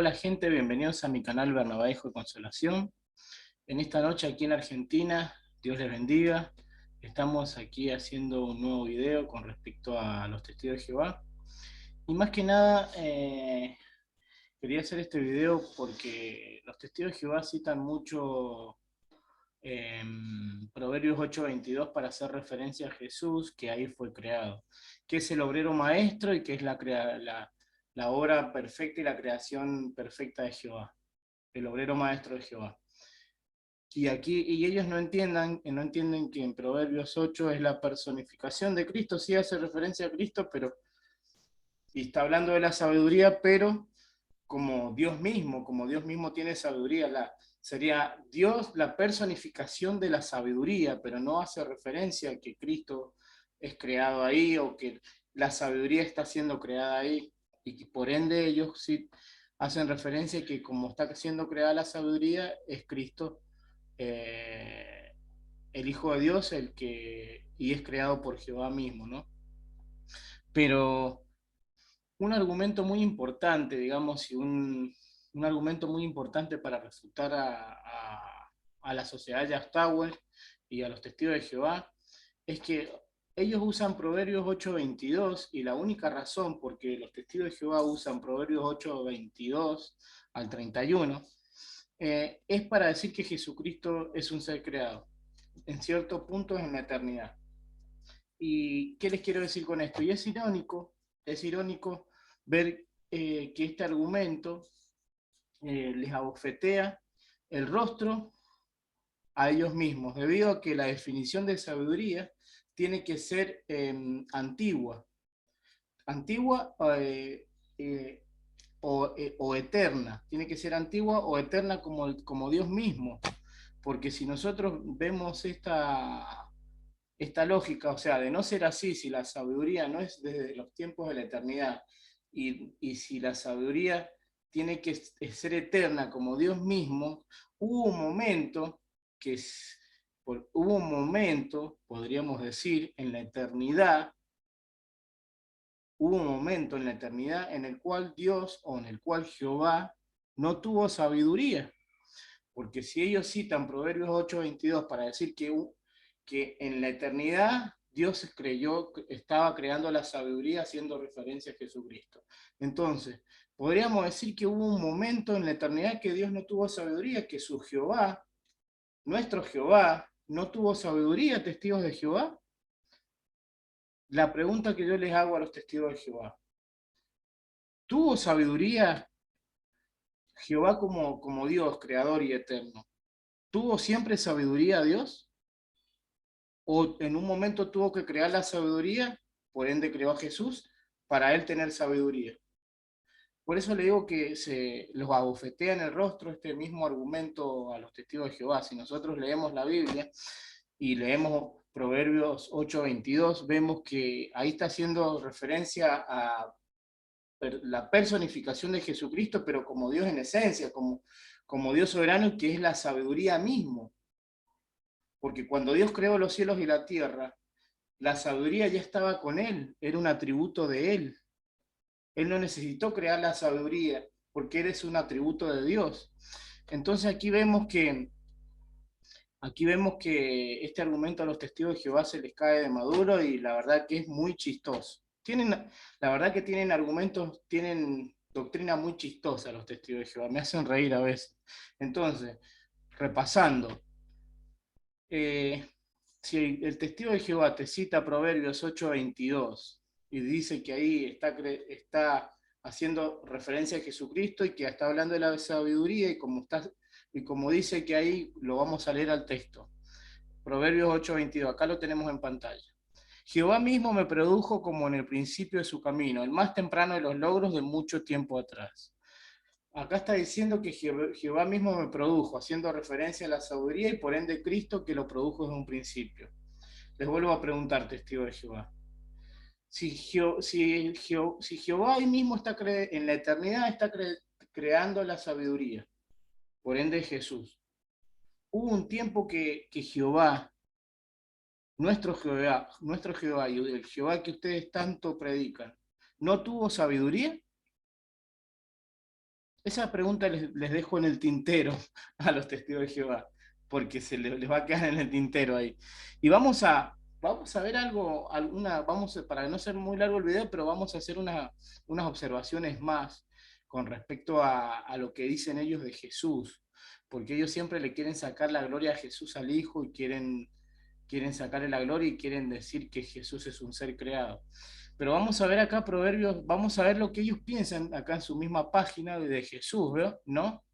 Hola gente, bienvenidos a mi canal Bernabéijo de Consolación. En esta noche aquí en Argentina, Dios les bendiga. Estamos aquí haciendo un nuevo video con respecto a los testigos de Jehová. Y más que nada, quería hacer este video porque los testigos de Jehová citan mucho Proverbios 8:22 para hacer referencia a Jesús, que ahí fue creado, que es el obrero maestro y que es la obra perfecta y la creación perfecta de Jehová, el obrero maestro de Jehová. Y ellos no entienden que en Proverbios 8 es la personificación de Cristo, sí hace referencia a Cristo, pero, y está hablando de la sabiduría, pero como Dios mismo tiene sabiduría, sería Dios la personificación de la sabiduría, pero no hace referencia a que Cristo es creado ahí o que la sabiduría está siendo creada ahí, y que por ende ellos sí hacen referencia a que como está siendo creada la sabiduría, es Cristo, eh, el Hijo de Dios, y es creado por Jehová mismo, ¿no? Pero un argumento muy importante, digamos, un argumento muy importante para refutar a la sociedad de Tower y a los testigos de Jehová, es que ellos usan Proverbios 8:22 y la única razón por que los testigos de Jehová usan Proverbios 8:22 al 31 es para decir que Jesucristo es un ser creado, en ciertos puntos en la eternidad. ¿Y qué les quiero decir con esto? Y es irónico ver que este argumento les abofetea el rostro a ellos mismos, debido a que la definición de sabiduría tiene que ser antigua, antigua eh, o eterna, tiene que ser antigua o eterna como Dios mismo, porque si nosotros vemos esta lógica, o sea, de no ser así, si la sabiduría no es desde los tiempos de la eternidad, y si la sabiduría tiene que ser eterna como Dios mismo, hubo un momento que hubo un momento, podríamos decir, en la eternidad, hubo un momento en la eternidad en el cual Dios o en el cual Jehová no tuvo sabiduría. Porque si ellos citan Proverbios 8:22 para decir que en la eternidad Dios estaba creando la sabiduría haciendo referencia a Jesucristo. Entonces, podríamos decir que hubo un momento en la eternidad que Dios no tuvo sabiduría, que su Jehová, nuestro Jehová, no tuvo sabiduría, testigos de Jehová. La pregunta que yo les hago a los testigos de Jehová, ¿tuvo sabiduría Jehová como Dios, creador y eterno? ¿Tuvo siempre sabiduría Dios? ¿O en un momento tuvo que crear la sabiduría, por ende creó a Jesús, para él tener sabiduría? Por eso le digo que se los abofetea en el rostro este mismo argumento a los testigos de Jehová. Si nosotros leemos la Biblia y leemos Proverbios 8:22, vemos que ahí está haciendo referencia a la personificación de Jesucristo, pero como Dios en esencia, como Dios soberano, que es la sabiduría mismo. Porque cuando Dios creó los cielos y la tierra, la sabiduría ya estaba con él, era un atributo de él. Él no necesitó crear la sabiduría, porque eres un atributo de Dios. Entonces aquí vemos que este argumento a los testigos de Jehová se les cae de maduro y la verdad que es muy chistoso. La verdad que tienen argumentos, tienen doctrina muy chistosa los testigos de Jehová, me hacen reír a veces. Entonces, repasando, eh, si el testigo de Jehová te cita Proverbios 8:22 y dice que ahí está haciendo referencia a Jesucristo y que está hablando de la sabiduría y como dice que ahí lo vamos a leer al texto. Proverbios 8:22, acá lo tenemos en pantalla. Jehová mismo me produjo como en el principio de su camino, el más temprano de los logros de mucho tiempo atrás. Acá está diciendo que Jehová mismo me produjo, haciendo referencia a la sabiduría y por ende Cristo que lo produjo desde un principio. Les vuelvo a preguntar, testigo de Jehová. Si Jehová ahí mismo en la eternidad está creando la sabiduría, por ende Jesús. Hubo un tiempo que Jehová, nuestro Jehová y el Jehová que ustedes tanto predican, no tuvo sabiduría. esa pregunta les dejo en el tintero a los testigos de Jehová, porque les va a quedar en el tintero ahí. Y vamos a ver algo, para no ser muy largo el video, pero vamos a hacer unas observaciones más con respecto a lo que dicen ellos de Jesús, porque ellos siempre le quieren sacar la gloria a Jesús al Hijo y quieren sacarle la gloria y quieren decir que Jesús es un ser creado. Pero vamos a ver acá Proverbios, vamos a ver lo que ellos piensan acá en su misma página de Jesús, ¿no?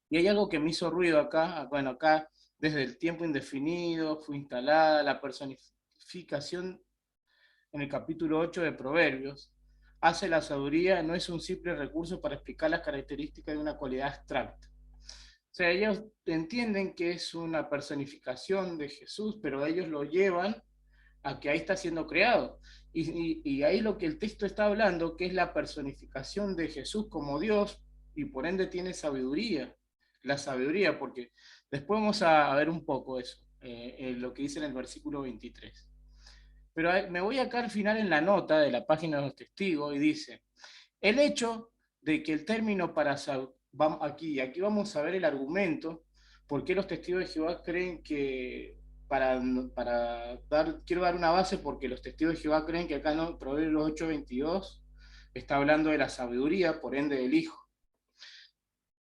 Y hay algo que me hizo ruido acá, bueno, acá desde el tiempo indefinido fue instalada la personificación en el capítulo 8 de Proverbios. Hace la sabiduría, no es un simple recurso para explicar las características de una cualidad abstracta. O sea, ellos entienden que es una personificación de Jesús, pero ellos lo llevan a que ahí está siendo creado. Y ahí lo que el texto está hablando, que es la personificación de Jesús como Dios, y por ende tiene sabiduría, la sabiduría, porque después vamos a ver un poco eso, lo que dice en el versículo 23. Pero me voy acá al final en la nota de la página de los testigos y dice, el hecho de que el término para aquí vamos a ver el argumento, por qué los testigos de Jehová creen que, quiero dar una base porque los testigos de Jehová creen que acá en Proverbios 8:22 está hablando de la sabiduría, por ende del Hijo.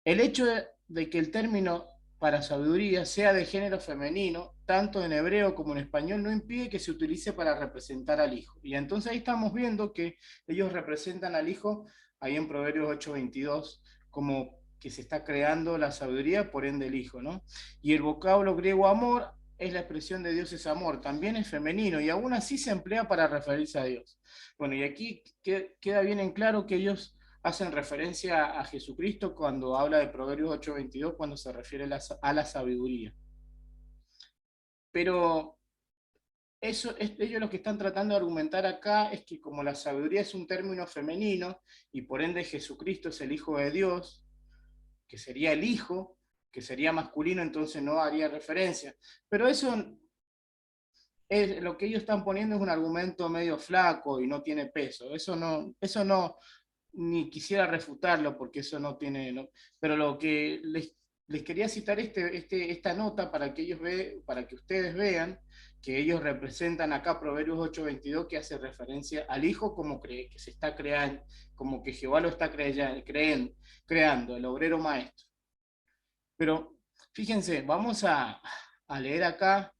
El hecho de que el término para sabiduría sea de género femenino, tanto en hebreo como en español, no impide que se utilice para representar al Hijo. Y entonces ahí estamos viendo que ellos representan al Hijo, ahí en Proverbios 8:22, como que se está creando la sabiduría, por ende el Hijo, ¿no? Y el vocablo griego amor es la expresión de Dios es amor, también es femenino, y aún así se emplea para referirse a Dios. Bueno, y aquí queda bien en claro que ellos hacen referencia a Jesucristo cuando habla de Proverbios 8:22, cuando se refiere a la sabiduría. Pero ellos lo que están tratando de argumentar acá es que como la sabiduría es un término femenino y por ende Jesucristo es el Hijo de Dios, que sería el Hijo, que sería masculino, entonces no haría referencia. Pero eso es, lo que ellos están poniendo es un argumento medio flaco y no tiene peso. Eso no, ni quisiera refutarlo porque eso no tiene, no, pero lo que les quería citar esta nota para que para que ustedes vean que ellos representan acá Proverbios 8:22 que hace referencia al Hijo como que se está creando, como que Jehová lo está creando, el obrero maestro. Pero fíjense, vamos a leer acá,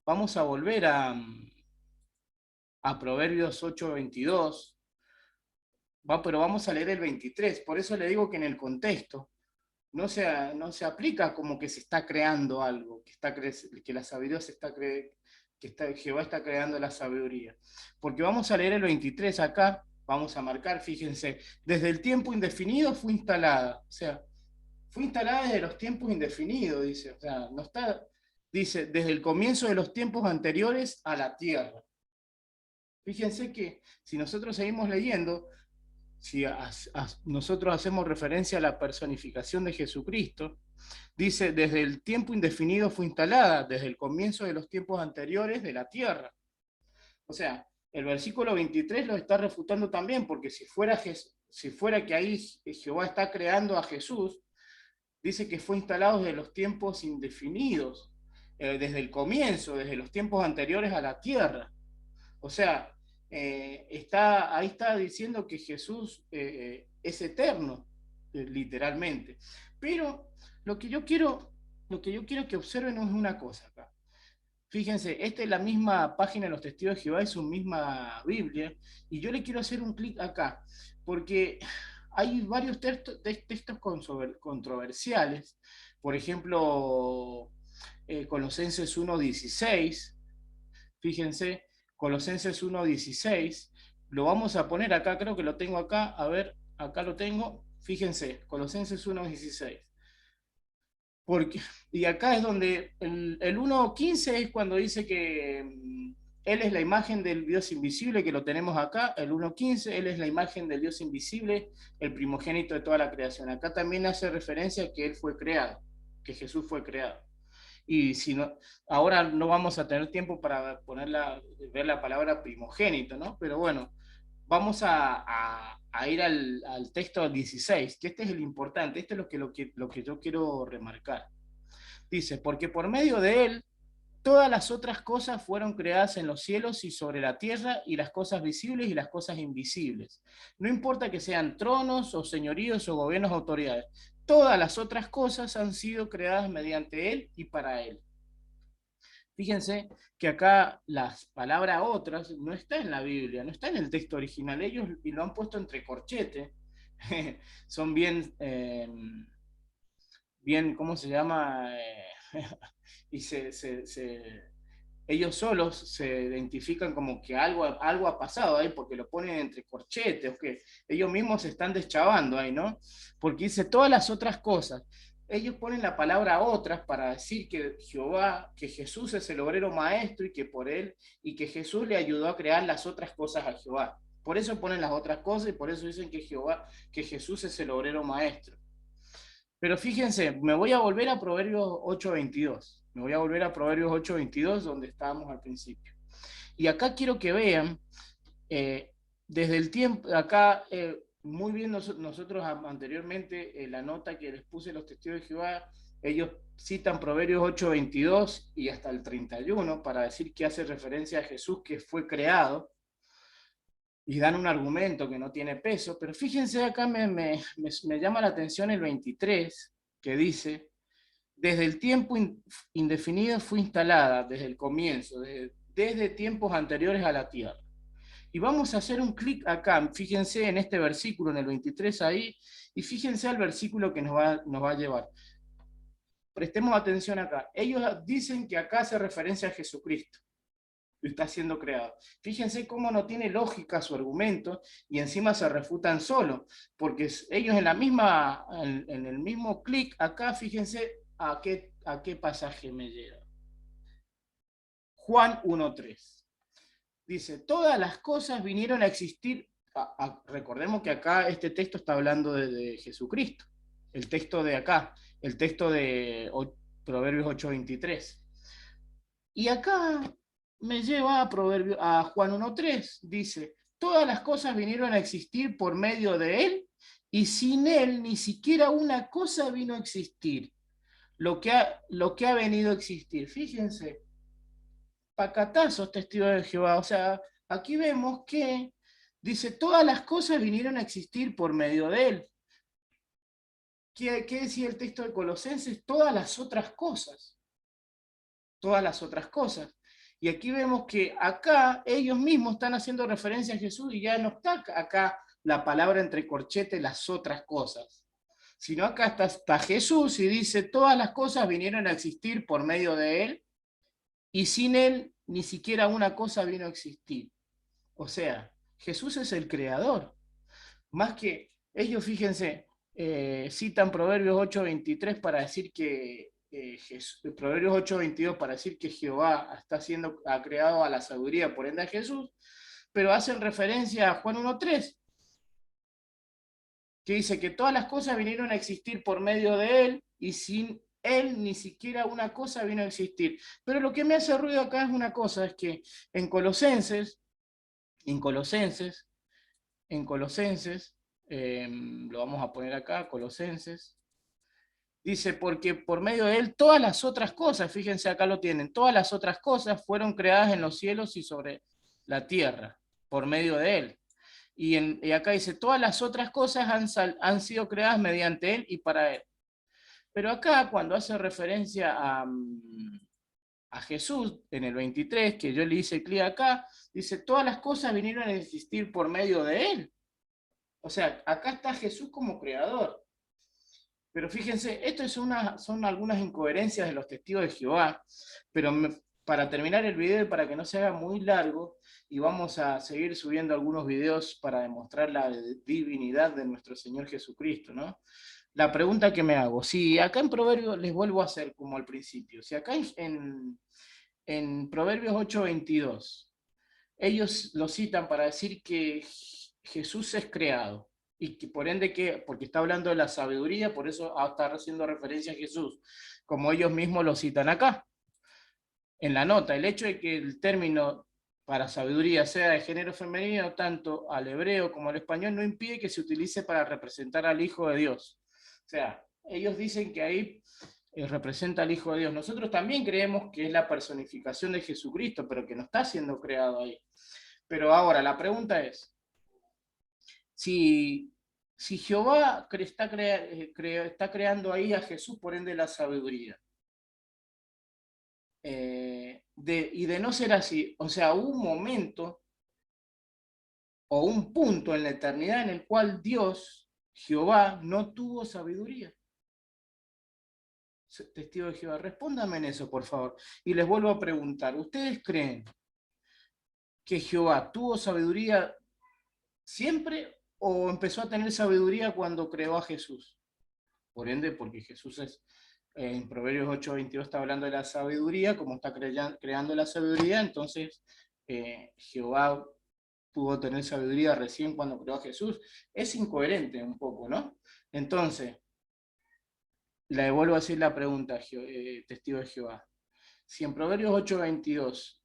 vamos a volver a Proverbios 8:22, pero vamos a leer el 23, por eso le digo que en el contexto no se aplica como que se está creando algo, que la sabiduría Jehová está creando la sabiduría. Porque vamos a leer el 23 acá, vamos a marcar, fíjense, desde el tiempo indefinido fue instalada, o sea, fue instalada desde los tiempos indefinidos, dice, o sea, no está, dice, desde el comienzo de los tiempos anteriores a la tierra. Fíjense que si nosotros seguimos leyendo, si nosotros hacemos referencia a la personificación de Jesucristo, dice, desde el tiempo indefinido fue instalada, desde el comienzo de los tiempos anteriores de la tierra. O sea, el versículo 23 lo está refutando también, porque si fuera que ahí Jehová está creando a Jesús, dice que fue instalado desde los tiempos indefinidos, desde el comienzo, desde los tiempos anteriores a la tierra. O sea, ahí está diciendo que Jesús es eterno, literalmente. Pero lo que yo quiero, lo que yo quiero que observen es una cosa acá. Fíjense, esta es la misma página de los Testigos de Jehová, es su misma Biblia, y yo le quiero hacer un clic acá, porque hay varios textos controversiales, por ejemplo, Colosenses 1:16, fíjense, Colosenses 1:16, lo vamos a poner acá, creo que lo tengo acá, a ver, acá lo tengo, fíjense, Colosenses 1:16. Porque, y acá es donde el 1:15 es cuando dice que Él es la imagen del Dios invisible, que lo tenemos acá, el 1:15, Él es la imagen del Dios invisible, el primogénito de toda la creación. Acá también hace referencia a que Él fue creado, que Jesús fue creado. Y si no, ahora no vamos a tener tiempo para ver la palabra primogénito, ¿no? Pero bueno, vamos a ir al texto 16, que este es el importante, este es lo que yo quiero remarcar. Dice, porque por medio de él todas las otras cosas fueron creadas en los cielos y sobre la tierra, y las cosas visibles y las cosas invisibles. No importa que sean tronos o señoríos o gobiernos o autoridades, todas las otras cosas han sido creadas mediante él y para él. Fíjense que acá las palabras otras no está en la Biblia, no está en el texto original, ellos y lo han puesto entre corchete, son bien, bien, ¿cómo se llama? Y ellos solos se identifican como que algo ha pasado ahí, porque lo ponen entre corchetes, que ellos mismos se están deschavando ahí, ¿no? Porque dice todas las otras cosas. Ellos ponen la palabra otras para decir que Jehová, que Jesús es el obrero maestro y que por él, y que Jesús le ayudó a crear las otras cosas a Jehová. Por eso ponen las otras cosas y por eso dicen que Jehová, que Jesús es el obrero maestro. Pero fíjense, me voy a volver a Proverbios 8:22. Me voy a volver a Proverbios 8:22, donde estábamos al principio. Y acá quiero que vean, desde el tiempo, acá, muy bien nosotros anteriormente, la nota que les puse los testigos de Jehová, ellos citan Proverbios 8:22 y hasta el 31 para decir que hace referencia a Jesús que fue creado, y dan un argumento que no tiene peso, pero fíjense acá me llama la atención el 23, que dice, desde el tiempo indefinido fue instalada, desde el comienzo, desde tiempos anteriores a la tierra. Y vamos a hacer un clic acá, fíjense en este versículo, en el 23 ahí, y fíjense al versículo que nos va a llevar. Prestemos atención acá. Ellos dicen que acá hace referencia a Jesucristo, está siendo creado. Fíjense cómo no tiene lógica su argumento y encima se refutan solo, porque ellos en el mismo clic acá, fíjense a qué pasaje me llega. Juan 1:3. Dice, todas las cosas vinieron a existir, recordemos que acá este texto está hablando de Jesucristo, el texto de acá, el texto de Proverbios 8:23. Y acá me lleva a Juan 1:3, dice, todas las cosas vinieron a existir por medio de él, y sin él ni siquiera una cosa vino a existir, lo que ha venido a existir. Fíjense, pacatazos, testigos de Jehová. O sea, aquí vemos que dice, todas las cosas vinieron a existir por medio de él. ¿Qué decía el texto de Colosenses? Todas las otras cosas. Todas las otras cosas. Y aquí vemos que acá ellos mismos están haciendo referencia a Jesús y ya no está acá la palabra entre corchetes, las otras cosas. Sino acá está Jesús y dice, todas las cosas vinieron a existir por medio de él, y sin él ni siquiera una cosa vino a existir. O sea, Jesús es el creador. Más que ellos, fíjense, citan Proverbios 8:23 para decir que Proverbios 8:22 para decir que Jehová ha creado a la sabiduría, por ende a Jesús, pero hacen referencia a Juan 1:3, que dice que todas las cosas vinieron a existir por medio de él y sin él ni siquiera una cosa vino a existir. Pero lo que me hace ruido acá es una cosa, es que en Colosenses, en Colosenses, en Colosenses, lo vamos a poner acá, Colosenses, dice, porque por medio de él todas las otras cosas, fíjense acá lo tienen, todas las otras cosas fueron creadas en los cielos y sobre la tierra, por medio de él. Y acá dice, todas las otras cosas han sido creadas mediante él y para él. Pero acá cuando hace referencia a Jesús, en el 23, que yo le hice clic acá, dice, todas las cosas vinieron a existir por medio de él. O sea, acá está Jesús como creador. Pero fíjense, esto son algunas incoherencias de los testigos de Jehová, pero para terminar el video y para que no se haga muy largo, y vamos a seguir subiendo algunos videos para demostrar la divinidad de nuestro Señor Jesucristo, ¿no? La pregunta que me hago, si acá en Proverbios, les vuelvo a hacer como al principio, si acá en Proverbios 8:22, ellos lo citan para decir que Jesús es creado, y que por ende, porque está hablando de la sabiduría, por eso está haciendo referencia a Jesús, como ellos mismos lo citan acá, en la nota. El hecho de que el término para sabiduría, sea de género femenino, tanto al hebreo como al español, no impide que se utilice para representar al Hijo de Dios. O sea, ellos dicen que ahí representa al Hijo de Dios. Nosotros también creemos que es la personificación de Jesucristo, pero que no está siendo creado ahí. Pero ahora, la pregunta es, si, si Jehová está creando ahí a Jesús, por ende la sabiduría, y de no ser así, o sea, hubo un momento o un punto en la eternidad en el cual Dios, Jehová, no tuvo sabiduría. Testigo de Jehová, respóndame en eso, por favor. Y les vuelvo a preguntar, ¿ustedes creen que Jehová tuvo sabiduría siempre o empezó a tener sabiduría cuando creó a Jesús? Por ende, porque Jesús es, en Proverbios 8:22 está hablando de la sabiduría, como está creando la sabiduría, entonces Jehová pudo tener sabiduría recién cuando creó a Jesús. Es incoherente un poco, ¿no? Entonces, le vuelvo a decir la pregunta, testigo de Jehová. Si en Proverbios 8:22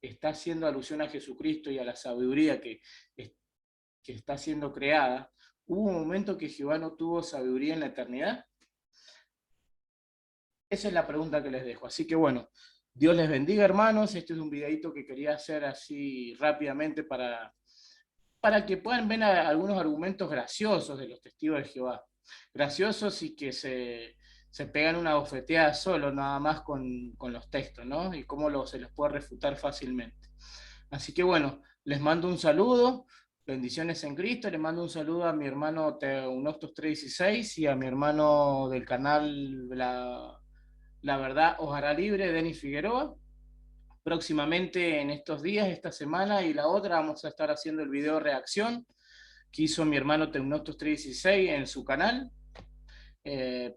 está haciendo alusión a Jesucristo y a la sabiduría que está siendo creada, ¿hubo un momento que Jehová no tuvo sabiduría en la eternidad? Esa es la pregunta que les dejo. Así que bueno, Dios les bendiga, hermanos. Este es un videito que quería hacer así rápidamente para que puedan ver algunos argumentos graciosos de los testigos de Jehová. Graciosos y que se pegan una bofeteada solo, nada más con los textos, ¿no? Y cómo se los puede refutar fácilmente. Así que bueno, les mando un saludo, bendiciones en Cristo, les mando un saludo a mi hermano Teunoctos 316 y a mi hermano del canal La Verdad Os Hará Libre, Denis Figueroa. Próximamente en estos días, esta semana y la otra, vamos a estar haciendo el video reacción que hizo mi hermano Teunoctos 316 en su canal.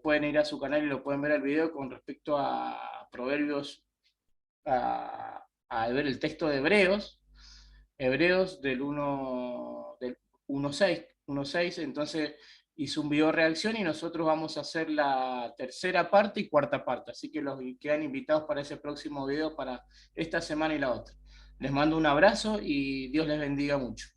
Pueden ir a su canal y lo pueden ver el video con respecto a Proverbios, a ver el texto de Hebreos del 1.6, entonces hizo un video reacción y nosotros vamos a hacer la tercera parte y cuarta parte, así que los quedan invitados para ese próximo video para esta semana y la otra. Les mando un abrazo y Dios les bendiga mucho.